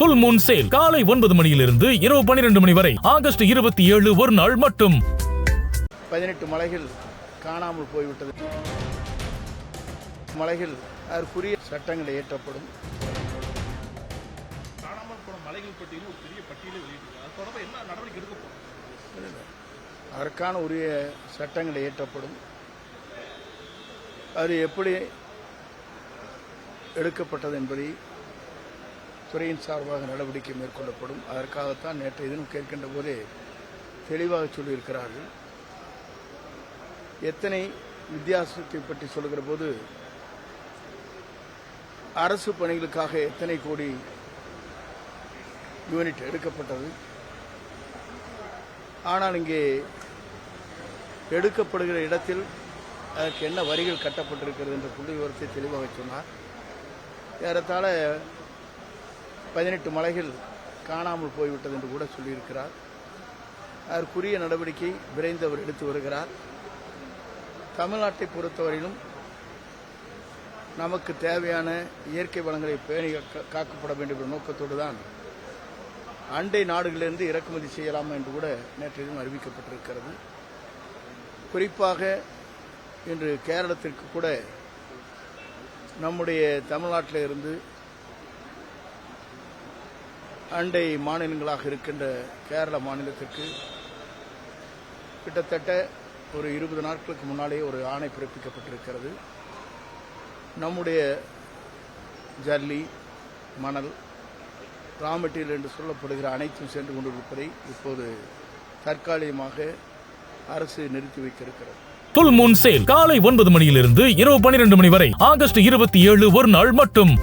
புல் Moon sale காலை 9 மணியிலிருந்து இரவு 12 மணி வரை ஆகஸ்ட் 27 ஒரு நாள் மட்டும். 18 மலைகள் காணாமல் போய்விட்டது. மலைகள் அதற்குரிய சட்டங்கள் இயற்றப்படும். காணாமல் போன மலைகள் பட்டியலில் ஒரு பெரிய பட்டியலை வெளியிட்டிருக்காங்க. அது தொடர்பாக என்ன நடவடிக்கை எடுக்கப்படும்? அதற்கான உரிய சட்டங்கள் இயற்றப்படும். அது எப்படி எடுக்கப்பட்டது என்பதை துறையின் சார்பாக நடவடிக்கை மேற்கொள்ளப்படும். அதற்காகத்தான் நேற்றைய தினம் கேட்கின்ற போதே தெளிவாக சொல்லியிருக்கிறார்கள். எத்தனை வித்தியாசத்தை பற்றி சொல்லுகிற போது அரசு பணிகளுக்காக எத்தனை கோடி யூனிட் எடுக்கப்பட்டது, ஆனால் இங்கே எடுக்கப்படுகிற இடத்தில் அதற்கு என்ன வரிகள் கட்டப்பட்டிருக்கிறது என்ற புள்ளி விவரத்தை தெளிவாக சொன்னார். ஏறத்தாழ 18 மலைகள் காணாமல் போய்விட்டது என்று கூட சொல்லியிருக்கிறார். அதற்குரிய நடவடிக்கை விரைந்து அவர் எடுத்து வருகிறார். தமிழ்நாட்டை பொறுத்தவரையிலும் நமக்கு தேவையான இயற்கை வளங்களை பேணி காக்கப்பட வேண்டும் என்ற நோக்கத்தோடு தான் அண்டை நாடுகளிலிருந்து இறக்குமதி செய்யலாம் என்று கூட நேற்றையும் அறிவிக்கப்பட்டிருக்கிறது. குறிப்பாக இன்று கேரளத்திற்கு கூட நம்முடைய தமிழ்நாட்டில் இருந்து அண்டை மாநிலங்களாக இருக்கின்ற கேரள மாநிலத்திற்கு கிட்டத்தட்ட ஒரு 20 நாட்களுக்கு முன்னாலே ஒரு ஆணை பிறப்பிக்கப்பட்டிருக்கிறது. நம்முடைய ஜல்லி, மணல், ரா மெட்டீரியல் என்று சொல்லப்படுகிற அனைத்தும் சென்று கொண்டிருப்பதை இப்போது தற்காலிகமாக அரசு நிறுத்தி வைத்திருக்கிறது. புல் மூன் சேல் காலை 9 மணியிலிருந்து இரவு 12 மணி வரை ஆகஸ்ட் 27 ஒரு நாள் மட்டும்.